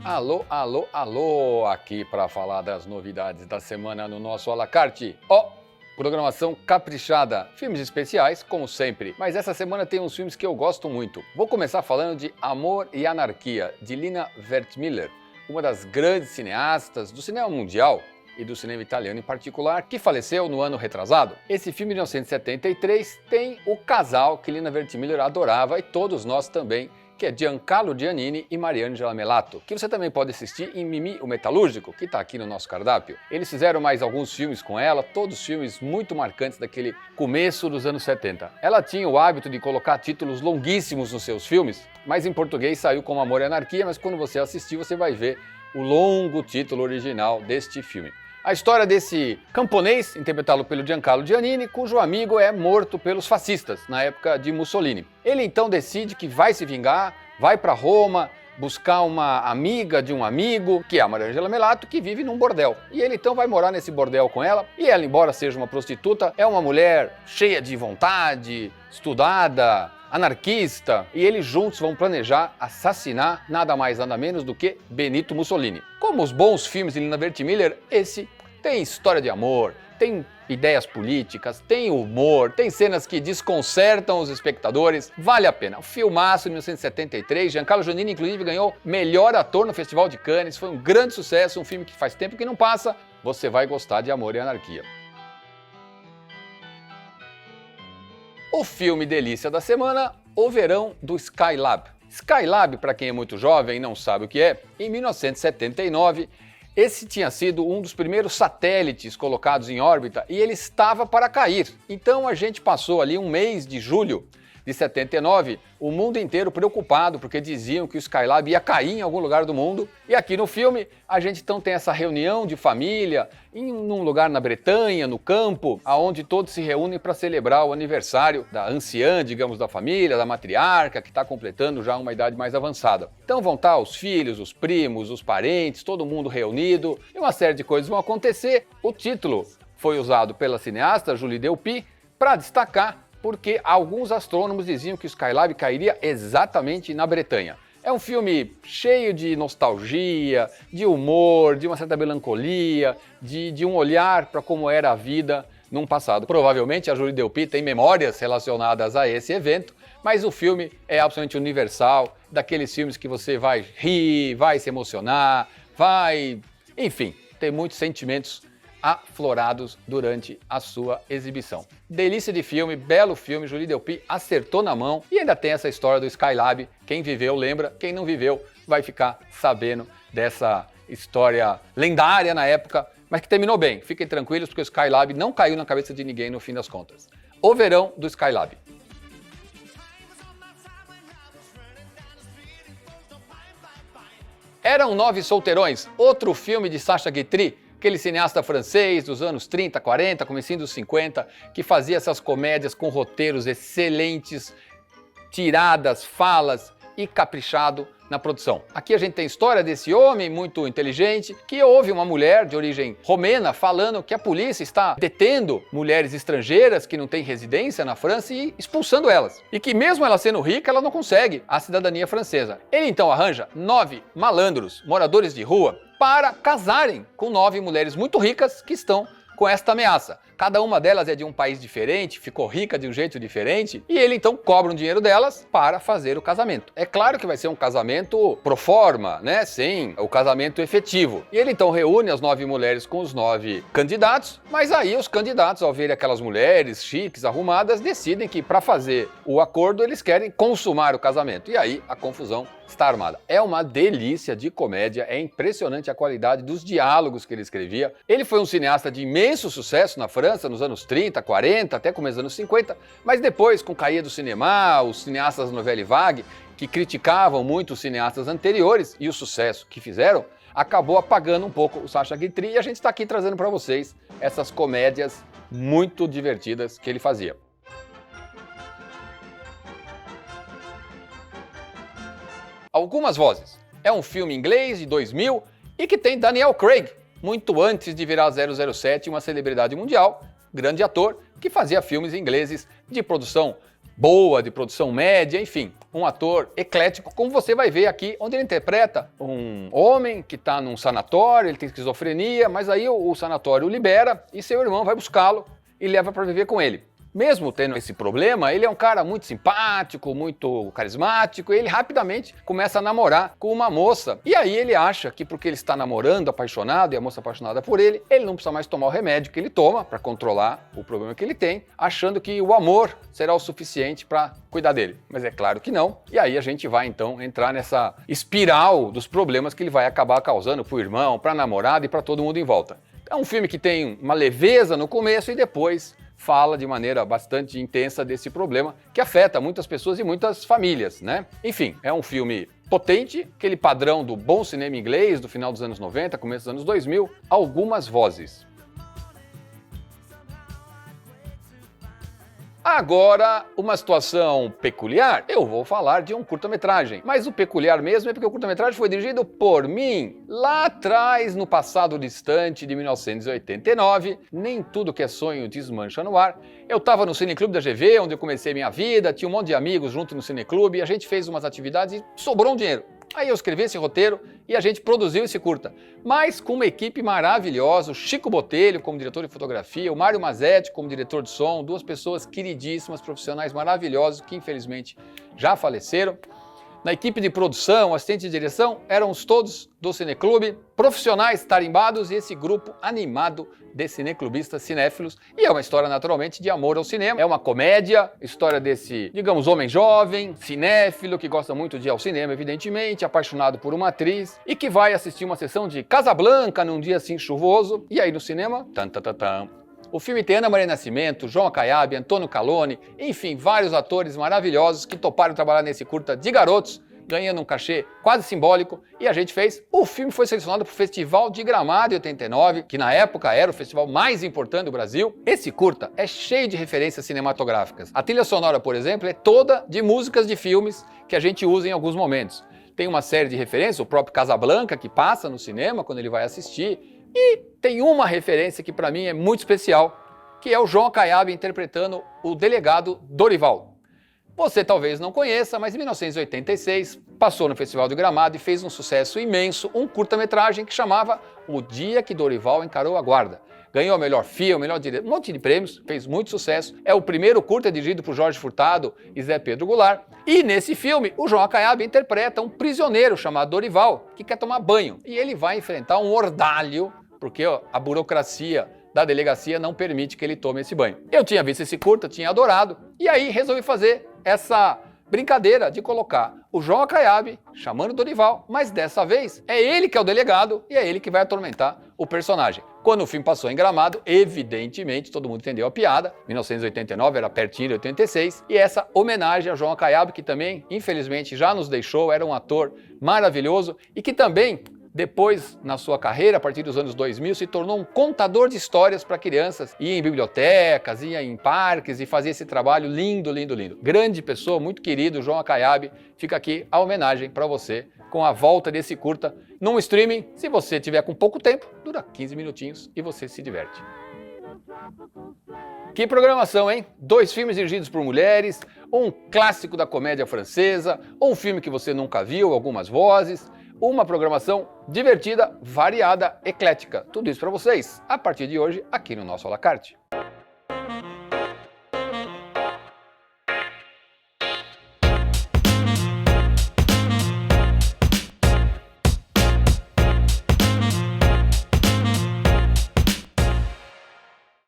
Alô, alô, alô, aqui para falar das novidades da semana no nosso à la carte. Programação caprichada, filmes especiais, como sempre. Mas essa semana tem uns filmes que eu gosto muito. Vou começar falando de Amor e Anarquia, de Lina Wertmüller, uma das grandes cineastas do cinema mundial e do cinema italiano em particular, que faleceu no ano retrasado. Esse filme de 1973 tem o casal que Lina Wertmüller adorava e todos nós também, que é Giancarlo Giannini e Mariangela Melato, que você também pode assistir em Mimi, o Metalúrgico, que está aqui no nosso cardápio. Eles fizeram mais alguns filmes com ela, todos filmes muito marcantes daquele começo dos anos 70. Ela tinha o hábito de colocar títulos longuíssimos nos seus filmes, mas em português saiu como Amor e Anarquia, mas quando você assistir você vai ver o longo título original deste filme. A história desse camponês, interpretado pelo Giancarlo Giannini, cujo amigo é morto pelos fascistas, na época de Mussolini. Ele então decide que vai se vingar, vai para Roma, buscar uma amiga de um amigo, que é a Mariangela Melato, que vive num bordel. E ele então vai morar nesse bordel com ela, e ela, embora seja uma prostituta, é uma mulher cheia de vontade, estudada, anarquista, e eles juntos vão planejar assassinar nada mais nada menos do que Benito Mussolini. Como os bons filmes de Lina Wertmüller, esse tem história de amor, tem ideias políticas, tem humor, tem cenas que desconcertam os espectadores, vale a pena. O filmaço de 1973, Giancarlo Giannini inclusive ganhou melhor ator no Festival de Cannes, foi um grande sucesso, um filme que faz tempo que não passa, você vai gostar de Amor e Anarquia. O filme delícia da semana, O Verão do Skylab. Skylab, para quem é muito jovem e não sabe o que é, em 1979, esse tinha sido um dos primeiros satélites colocados em órbita e ele estava para cair. Então a gente passou ali um mês de julho de 79, o mundo inteiro preocupado porque diziam que o Skylab ia cair em algum lugar do mundo. E aqui no filme a gente então tem essa reunião de família em um lugar na Bretanha, no campo, aonde todos se reúnem para celebrar o aniversário da anciã, digamos, da família, da matriarca, que está completando já uma idade mais avançada. Então vão estar os filhos, os primos, os parentes, todo mundo reunido e uma série de coisas vão acontecer. O título foi usado pela cineasta Julie Delpy para destacar porque alguns astrônomos diziam que o Skylab cairia exatamente na Bretanha. É um filme cheio de nostalgia, de humor, de uma certa melancolia, de um olhar para como era a vida num passado. Provavelmente a Julie Delpy tem memórias relacionadas a esse evento, mas o filme é absolutamente universal, daqueles filmes que você vai rir, vai se emocionar, enfim, tem muitos sentimentos aflorados durante a sua exibição. Delícia de filme, belo filme, Julie Delpy acertou na mão e ainda tem essa história do Skylab. Quem viveu lembra, quem não viveu vai ficar sabendo dessa história lendária na época, mas que terminou bem. Fiquem tranquilos porque o Skylab não caiu na cabeça de ninguém no fim das contas. O Verão do Skylab. Eram 9 Solteirões, outro filme de Sacha Guitry, aquele cineasta francês dos anos 30, 40, comecinho dos 50, que fazia essas comédias com roteiros excelentes, tiradas, falas e caprichado na produção. Aqui a gente tem a história desse homem muito inteligente que ouve uma mulher de origem romena falando que a polícia está detendo mulheres estrangeiras que não têm residência na França e expulsando elas. E que mesmo ela sendo rica, ela não consegue a cidadania francesa. Ele então arranja 9 malandros, moradores de rua, para casarem com 9 mulheres muito ricas que estão com esta ameaça. Cada uma delas é de um país diferente, ficou rica de um jeito diferente, e ele então cobra um dinheiro delas para fazer o casamento. É claro que vai ser um casamento pro forma, né? Sem o casamento efetivo. E ele então reúne as 9 mulheres com os 9 candidatos, mas aí os candidatos, ao verem aquelas mulheres chiques, arrumadas, decidem que para fazer o acordo eles querem consumar o casamento. E aí a confusão está armada. É uma delícia de comédia, é impressionante a qualidade dos diálogos que ele escrevia. Ele foi um cineasta de imenso sucesso na França nos anos 30, 40, até começo dos anos 50, mas depois, com Cahiers du Cinéma, os cineastas Nouvelle Vague, que criticavam muito os cineastas anteriores e o sucesso que fizeram, acabou apagando um pouco o Sacha Guitry e a gente está aqui trazendo para vocês essas comédias muito divertidas que ele fazia. Algumas Vozes. É um filme inglês de 2000 e que tem Daniel Craig, muito antes de virar 007 uma celebridade mundial, grande ator, que fazia filmes ingleses de produção boa, de produção média, enfim, um ator eclético, como você vai ver aqui, onde ele interpreta um homem que está num sanatório, ele tem esquizofrenia, mas aí o sanatório o libera e seu irmão vai buscá-lo e leva para viver com ele. Mesmo tendo esse problema, ele é um cara muito simpático, muito carismático, e ele rapidamente começa a namorar com uma moça. E aí ele acha que porque ele está namorando, apaixonado, e a moça apaixonada por ele, ele não precisa mais tomar o remédio que ele toma para controlar o problema que ele tem, achando que o amor será o suficiente para cuidar dele. Mas é claro que não. E aí a gente vai então entrar nessa espiral dos problemas que ele vai acabar causando para o irmão, para a namorada e para todo mundo em volta. É um filme que tem uma leveza no começo e depois fala de maneira bastante intensa desse problema que afeta muitas pessoas e muitas famílias, né? Enfim, é um filme potente, aquele padrão do bom cinema inglês do final dos anos 90, começo dos anos 2000, algumas vozes. Agora, uma situação peculiar, eu vou falar de um curta-metragem, mas o peculiar mesmo é porque o curta-metragem foi dirigido por mim, lá atrás, no passado distante de 1989, nem tudo que é sonho desmancha no ar. Eu estava no Cineclube da GV, onde eu comecei minha vida, tinha um monte de amigos junto no Cineclube, e a gente fez umas atividades e sobrou um dinheiro. Aí eu escrevi esse roteiro e a gente produziu esse curta, mas com uma equipe maravilhosa, o Chico Botelho como diretor de fotografia, o Mário Mazetti como diretor de som, duas pessoas queridíssimas, profissionais maravilhosos que infelizmente já faleceram. Na equipe de produção, assistente de direção, éramos todos do Cineclube, profissionais tarimbados e esse grupo animado de cineclubistas cinéfilos. E é uma história, naturalmente, de amor ao cinema. É uma comédia, história desse, digamos, homem jovem, cinéfilo, que gosta muito de ir ao cinema, evidentemente, apaixonado por uma atriz e que vai assistir uma sessão de Casablanca num dia assim chuvoso. E aí no cinema, tan, tan, tan, tan. O filme tem Ana Maria Nascimento, João Caiabe, Antônio Calone, enfim, vários atores maravilhosos que toparam trabalhar nesse curta de garotos, ganhando um cachê quase simbólico, e a gente fez. O filme foi selecionado para o Festival de Gramado em 89, que na época era o festival mais importante do Brasil. Esse curta é cheio de referências cinematográficas. A trilha sonora, por exemplo, é toda de músicas de filmes que a gente usa em alguns momentos. Tem uma série de referências, o próprio Casablanca, que passa no cinema quando ele vai assistir. E tem uma referência que para mim é muito especial, que é o João Caiabe interpretando o delegado Dorival. Você talvez não conheça, mas em 1986 passou no Festival de Gramado e fez um sucesso imenso, um curta-metragem que chamava O Dia que Dorival Encarou a Guarda. Ganhou o melhor filme, o melhor diretor, um monte de prêmios, fez muito sucesso. É o primeiro curta dirigido por Jorge Furtado e Zé Pedro Goulart. E nesse filme, o João Caiabe interpreta um prisioneiro chamado Dorival, que quer tomar banho. E ele vai enfrentar um ordalho, porque a burocracia da delegacia não permite que ele tome esse banho. Eu tinha visto esse curta, tinha adorado, e aí resolvi fazer essa brincadeira de colocar o João Caiabe chamando Dorival, mas dessa vez é ele que é o delegado e é ele que vai atormentar o personagem. Quando o filme passou em Gramado, evidentemente todo mundo entendeu a piada. 1989 era pertinho de 86 e essa homenagem a João Caiabe, que também, infelizmente, já nos deixou, era um ator maravilhoso e que também depois, na sua carreira, a partir dos anos 2000, se tornou um contador de histórias para crianças. Ia em bibliotecas, ia em parques e fazia esse trabalho lindo, lindo, lindo. Grande pessoa, muito querido, João Caiabe. Fica aqui a homenagem para você com a volta desse curta num streaming. Se você tiver com pouco tempo, dura 15 minutinhos e você se diverte. Que programação, hein? 2 filmes dirigidos por mulheres, um clássico da comédia francesa, um filme que você nunca viu, algumas vozes. Uma programação divertida, variada, eclética. Tudo isso para vocês, a partir de hoje, aqui no nosso à la carte.